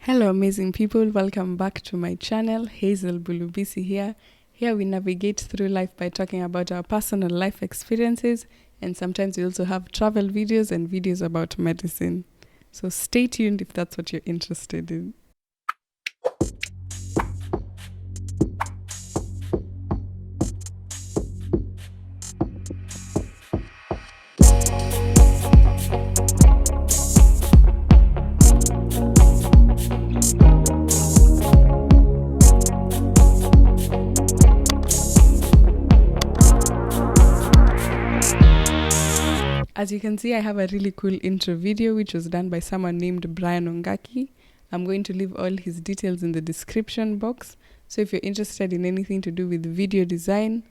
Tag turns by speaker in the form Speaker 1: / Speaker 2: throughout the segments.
Speaker 1: Hello, amazing people. Welcome back to my channel. Hazel Bulubisi here. Here we navigate through life by talking about our personal life experiences, and sometimes we also have travel videos and videos about medicine. So stay tuned if that's what you're interested in. As you can see, I have a really cool intro video which was done by someone named Brian Ongaki. I'm going to leave all his details in the description box. So if you're interested in anything to do with video design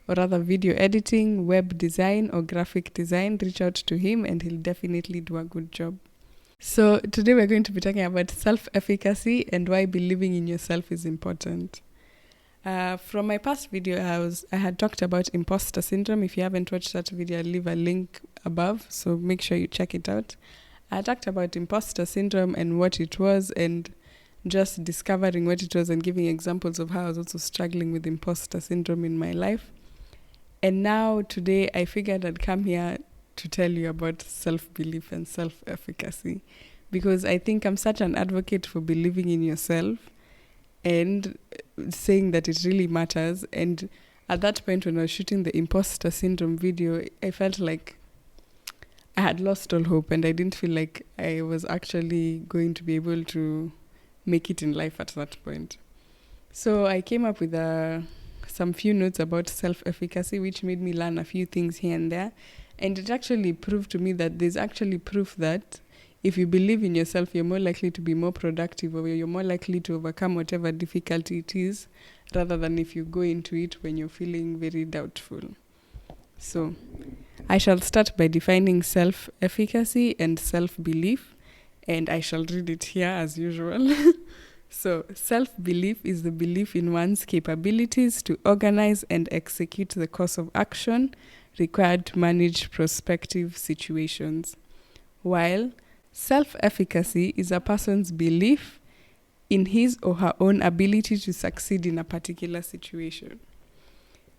Speaker 1: or rather video editing, web design or graphic design, reach out to him and he'll definitely do a good job. So today we're going to be talking about self-efficacy and why believing in yourself is important. From my past video, I had talked about imposter syndrome. If you haven't watched that video, I'll leave a link above, so make sure you check it out. I talked about imposter syndrome and what it was, and just discovering what it was and giving examples of how I was also struggling with imposter syndrome in my life. And now today I figured I'd come here to tell you about self-belief and self-efficacy, because I think I'm such an advocate for believing in yourself and saying that it really matters. And at that point when I was shooting the imposter syndrome video, I felt like I had lost all hope and I didn't feel like I was actually going to be able to make it in life at that point. So I came up with some few notes about self-efficacy, which made me learn a few things here and there. And it actually proved to me that there's actually proof that if you believe in yourself, you're more likely to be more productive, or you're more likely to overcome whatever difficulty it is, rather than if you go into it when you're feeling very doubtful. So I shall start by defining self-efficacy and self-belief, and I shall read it here as usual. So self-belief is the belief in one's capabilities to organize and execute the course of action required to manage prospective situations, while self-efficacy is a person's belief in his or her own ability to succeed in a particular situation.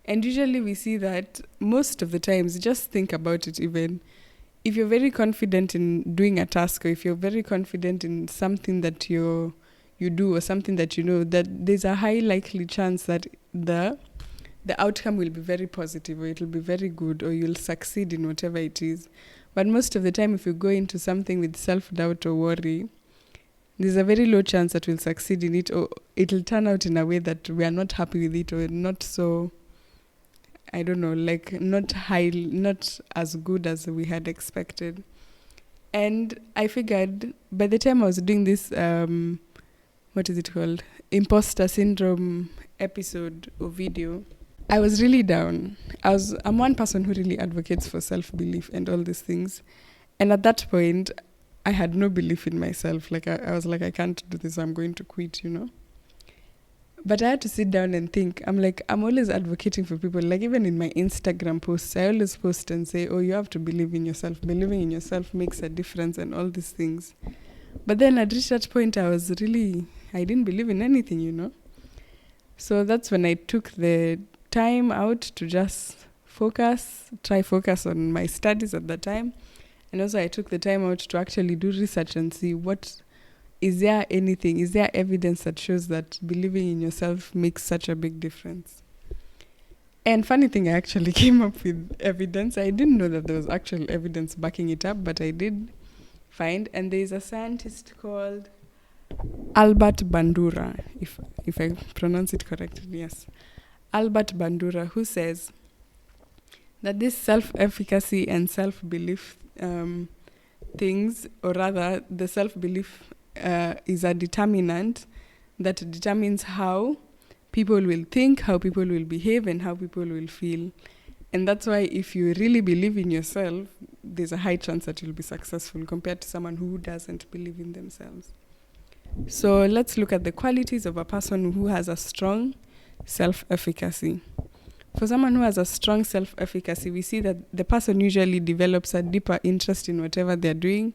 Speaker 1: And usually we see that most of the times, just think about it, even if you're very confident in doing a task, or if you're very confident in something that you do or something that you know, that there's a high likely chance that the outcome will be very positive, or it will be very good, or you'll succeed in whatever it is. But most of the time, if you go into something with self-doubt or worry, there's a very low chance that we'll succeed in it, or it'll turn out in a way that we are not happy with it, or not so, I don't know, like not as good as we had expected. And I figured by the time I was doing this, imposter syndrome episode or video, I was really down. I'm one person who really advocates for self-belief and all these things. And at that point, I had no belief in myself. Like I was like, I can't do this, I'm going to quit, But I had to sit down and think. I'm always advocating for people. Like even in my Instagram posts, I always post and say, oh, you have to believe in yourself. Believing in yourself makes a difference and all these things. But then at that point, I didn't believe in anything, So that's when I took the time out to just try focus on my studies at that time. And also I took the time out to actually do research and see is there evidence that shows that believing in yourself makes such a big difference. And funny thing, I actually came up with evidence. I didn't know that there was actual evidence backing it up, but I did find, and there is a scientist called Albert Bandura, if I pronounce it correctly, yes. Albert Bandura, who says that this self-efficacy and self-belief things, or rather the self-belief is a determinant that determines how people will think, how people will behave, and how people will feel. And that's why if you really believe in yourself, there's a high chance that you'll be successful compared to someone who doesn't believe in themselves. So let's look at the qualities of a person who has a strong self-efficacy. For someone who has a strong self-efficacy, we see that the person usually develops a deeper interest in whatever they're doing,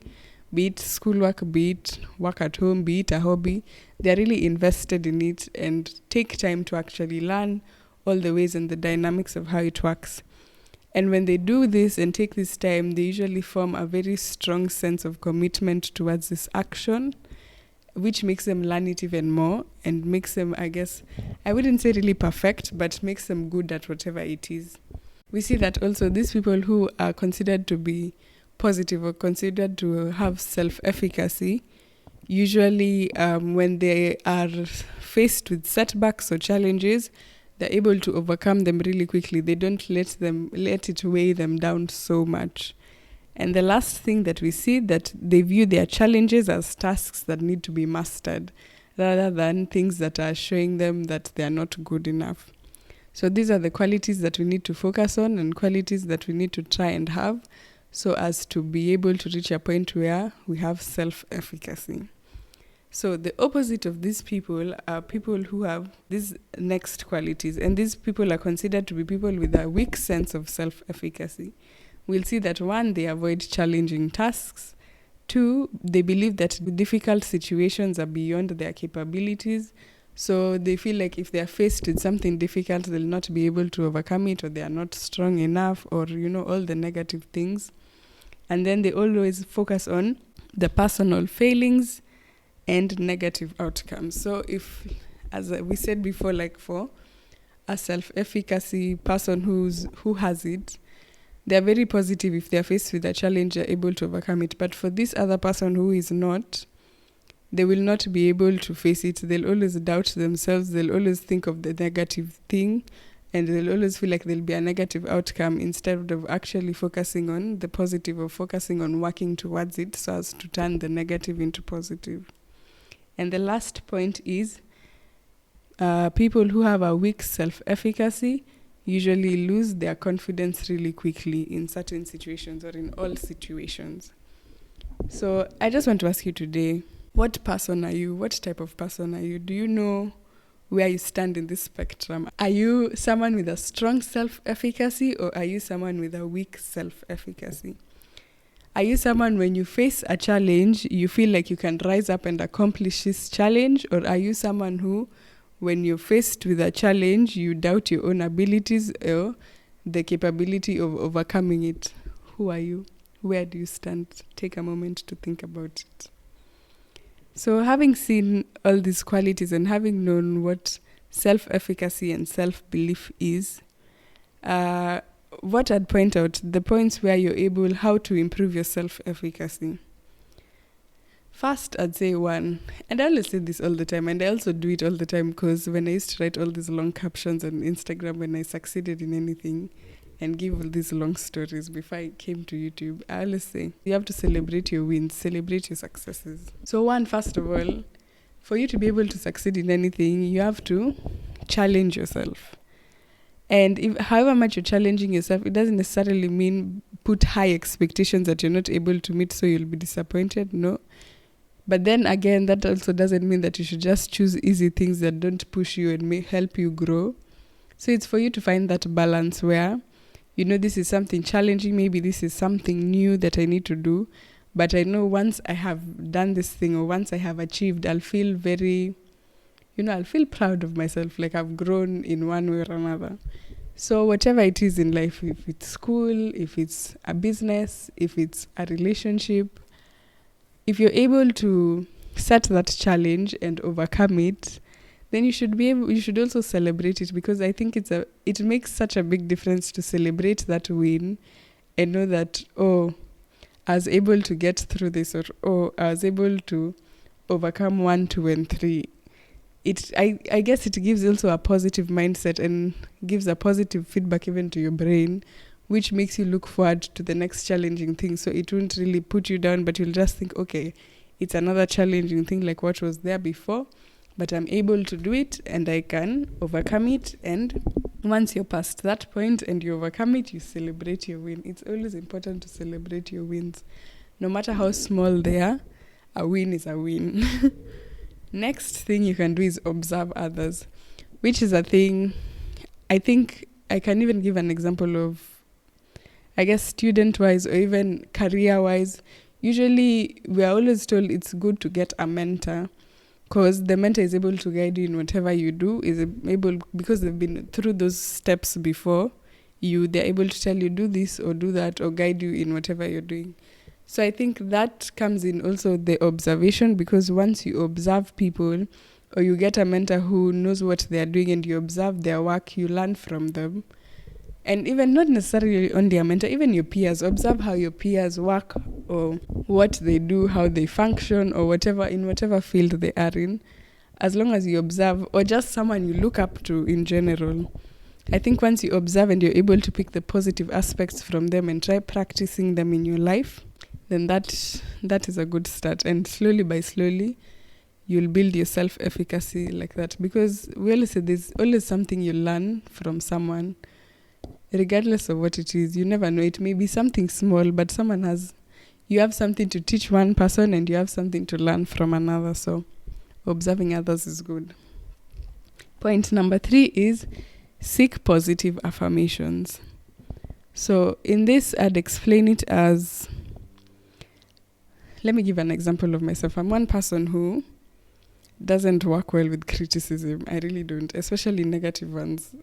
Speaker 1: be it schoolwork, be it work at home, be it a hobby. They're really invested in it and take time to actually learn all the ways and the dynamics of how it works. And when they do this and take this time, they usually form a very strong sense of commitment towards this action, which makes them learn it even more and makes them, I guess, I wouldn't say really perfect, but makes them good at whatever it is. We see that also these people who are considered to be positive or considered to have self-efficacy, usually when they are faced with setbacks or challenges, they're able to overcome them really quickly. They don't let it weigh them down so much. And the last thing that we see, that they view their challenges as tasks that need to be mastered rather than things that are showing them that they are not good enough. So these are the qualities that we need to focus on and qualities that we need to try and have so as to be able to reach a point where we have self-efficacy. So the opposite of these people are people who have these next qualities. And these people are considered to be people with a weak sense of self-efficacy. We'll see that 1, they avoid challenging tasks. 2, they believe that difficult situations are beyond their capabilities. So they feel like if they are faced with something difficult, they'll not be able to overcome it, or they are not strong enough, or, all the negative things. And then they always focus on the personal failings and negative outcomes. So if, as we said before, like for a self-efficacy person who has it, they're very positive. If they're faced with a challenge, they're able to overcome it. But for this other person who is not, they will not be able to face it. They'll always doubt themselves. They'll always think of the negative thing, and they'll always feel like there'll be a negative outcome instead of actually focusing on the positive or focusing on working towards it so as to turn the negative into positive. And the last point is people who have a weak self-efficacy usually lose their confidence really quickly in certain situations or in all situations. So I just want to ask you today, what person are you? What type of person are you? Do you know where you stand in this spectrum? Are you someone with a strong self-efficacy, or are you someone with a weak self-efficacy? Are you someone, when you face a challenge, you feel like you can rise up and accomplish this challenge? Or are you someone who, when you're faced with a challenge, you doubt your own abilities or the capability of overcoming it? Who are you? Where do you stand? Take a moment to think about it. So having seen all these qualities and having known what self-efficacy and self-belief is, what I'd point out, the points where you're able, how to improve your self-efficacy. First, I'd say 1, and I always say this all the time, and I also do it all the time, because when I used to write all these long captions on Instagram when I succeeded in anything and give all these long stories before I came to YouTube, I always say, you have to celebrate your wins, celebrate your successes. So 1, first of all, for you to be able to succeed in anything, you have to challenge yourself. And however much you're challenging yourself, it doesn't necessarily mean put high expectations that you're not able to meet, so you'll be disappointed. No. But then again, that also doesn't mean that you should just choose easy things that don't push you and may help you grow. So it's for you to find that balance where, this is something challenging. Maybe this is something new that I need to do. But I know once I have done this thing, or once I have achieved, I'll feel very... I'll feel proud of myself, like I've grown in one way or another. So whatever it is in life, if it's school, if it's a business, if it's a relationship, if you're able to set that challenge and overcome it, then you should also celebrate it, because I think it makes such a big difference to celebrate that win and know that, I was able to get through this, or I was able to overcome 1, 2, and 3. I guess it gives also a positive mindset and gives a positive feedback even to your brain, which makes you look forward to the next challenging thing. So it won't really put you down, but you'll just think, okay, it's another challenging thing like what was there before, but I'm able to do it and I can overcome it. And once you're past that point and you overcome it, you celebrate your win. It's always important to celebrate your wins. No matter how small they are, a win is a win. Next thing you can do is observe others, which is a thing I think I can even give an example of, I guess, student-wise or even career-wise. usually we are always told it's good to get a mentor, because the mentor is able to guide you in whatever you do, is able, because they've been through those steps before you, they're able to tell you do this or do that, or guide you in whatever you're doing. So I think that comes in also the observation, because once you observe people, or you get a mentor who knows what they're doing and you observe their work, you learn from them. And even not necessarily only a mentor, even your peers, observe how your peers work, or what they do, how they function, or whatever, in whatever field they are in. As long as you observe, or just someone you look up to in general, I think once you observe and you're able to pick the positive aspects from them and try practicing them in your life, then that is a good start. And slowly by slowly, you'll build your self-efficacy like that. Because we always say there's always something you learn from someone, regardless of what it is. You never know. It may be something small, but you have something to teach one person and you have something to learn from another. So observing others is good. Point number 3 is seek positive affirmations. So in this, I'd explain it as, let me give an example of myself. I'm one person who doesn't work well with criticism. I really don't, especially negative ones.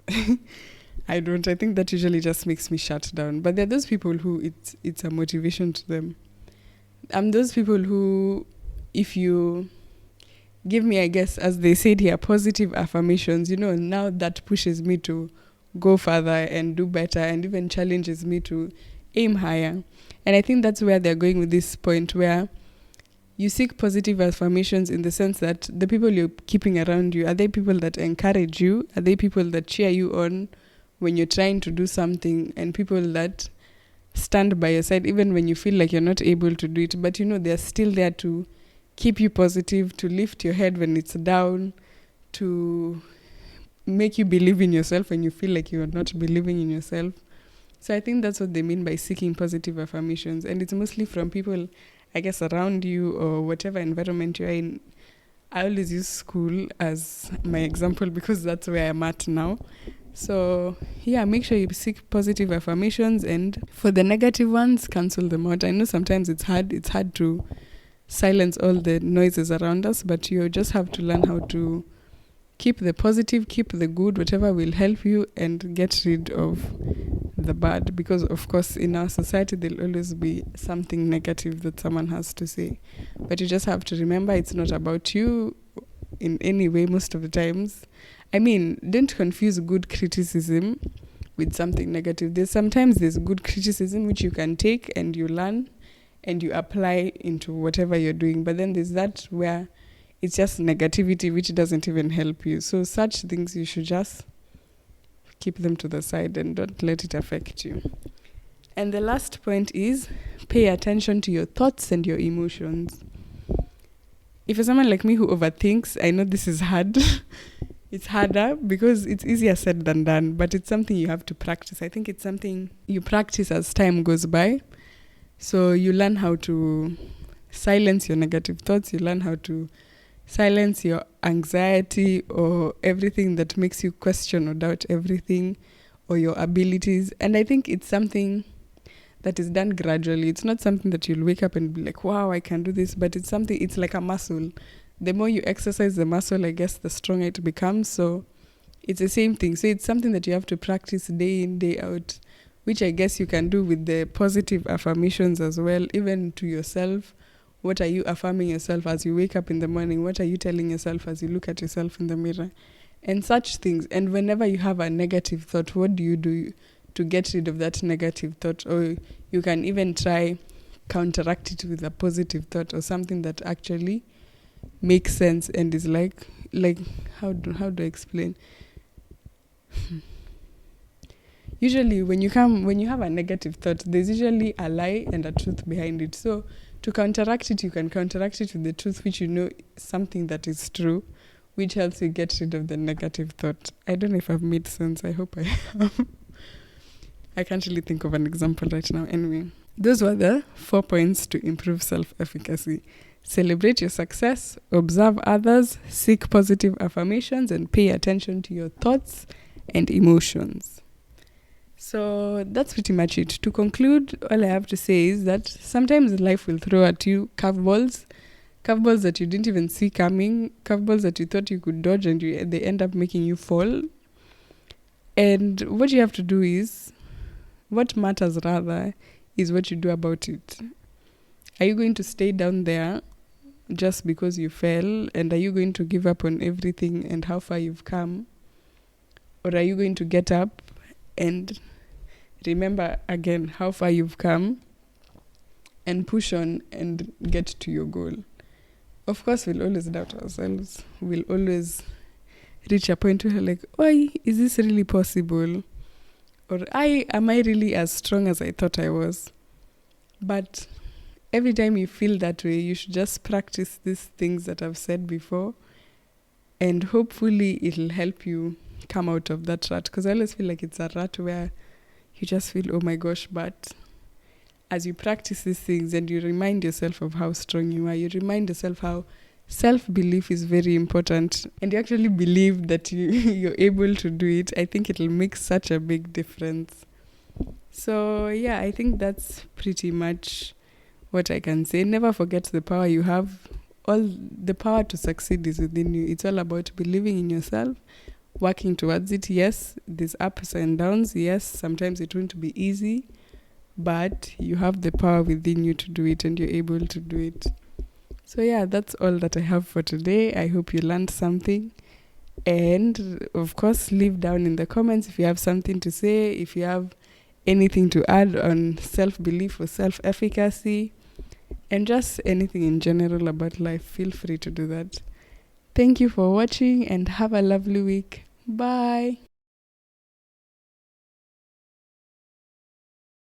Speaker 1: I don't. I think that usually just makes me shut down. But there are those people who it's a motivation to them. I'm those people who, if you give me, I guess, as they said here, positive affirmations, now that pushes me to go further and do better, and even challenges me to aim higher. And I think that's where they're going with this point, where you seek positive affirmations in the sense that the people you're keeping around you, are they people that encourage you? Are they people that cheer you on when you're trying to do something, and people that stand by your side even when you feel like you're not able to do it, but they're still there to keep you positive, to lift your head when it's down, to make you believe in yourself when you feel like you're not believing in yourself. So I think that's what they mean by seeking positive affirmations. And it's mostly from people, I guess, around you or whatever environment you're in. I always use school as my example because that's where I'm at now. So yeah, make sure you seek positive affirmations, and for the negative ones, cancel them out. I know sometimes it's hard to silence all the noises around us, but you just have to learn how to keep the positive, keep the good, whatever will help you, and get rid of the bad. Because of course in our society there'll always be something negative that someone has to say, but you just have to remember it's not about you in any way most of the times. I mean, don't confuse good criticism with something negative. Sometimes there's good criticism which you can take and you learn and you apply into whatever you're doing, but then there's that where it's just negativity which doesn't even help you. So such things you should just keep them to the side and don't let it affect you. And the last point is pay attention to your thoughts and your emotions. If you're someone like me who overthinks, I know this is hard. It's harder because it's easier said than done, but it's something you have to practice. I think it's something you practice as time goes by. So you learn how to silence your negative thoughts. You learn how to silence your anxiety or everything that makes you question or doubt everything or your abilities. And I think it's something that is done gradually. It's not something that you'll wake up and be like, wow, I can do this. But it's like a muscle. The more you exercise the muscle, I guess, the stronger it becomes. So it's the same thing. So it's something that you have to practice day in, day out, which I guess you can do with the positive affirmations as well, even to yourself. What are you affirming yourself as you wake up in the morning? What are you telling yourself as you look at yourself in the mirror? And such things. And whenever you have a negative thought, what do you do to get rid of that negative thought? Or you can even try counteract it with a positive thought or something that actually makes sense and is like how do I explain? Usually when you have a negative thought, there's usually a lie and a truth behind it. So to counteract it, you can counteract it with the truth, which something that is true, which helps you get rid of the negative thought. I don't know if I've made sense. I hope I have. I can't really think of an example right now. Anyway, those were the 4 points to improve self-efficacy. Celebrate your success, observe others, seek positive affirmations, and pay attention to your thoughts and emotions. So that's pretty much it. To conclude, all I have to say is that sometimes life will throw at you curveballs that you didn't even see coming, curveballs that you thought you could dodge, and they end up making you fall. And what you have to do is, what matters rather, is what you do about it. Are you going to stay down there just because you fell? And are you going to give up on everything and how far you've come? Or are you going to get up and remember again how far you've come and push on and get to your goal? Of course, we'll always doubt ourselves. We'll always reach a point where we're like, oi, is this really possible? Or am I really as strong as I thought I was? But every time you feel that way, you should just practice these things that I've said before, and hopefully it'll help you come out of that rut. Because I always feel like it's a rut where you just feel, oh my gosh, but as you practice these things and you remind yourself of how strong you are, you remind yourself how self-belief is very important, and you actually believe that you're able to do it, I think it'll make such a big difference. So yeah, I think that's pretty much what I can say. Never forget the power you have. All the power to succeed is within you. It's all about believing in yourself, working towards it. Yes, there's ups and downs. Yes, sometimes it won't be easy, but you have the power within you to do it, and you're able to do it. So yeah, that's all that I have for today. I hope you learned something. And of course, leave down in the comments if you have something to say, if you have anything to add on self-belief or self-efficacy, and just anything in general about life. Feel free to do that. Thank you for watching and have a lovely week. Bye.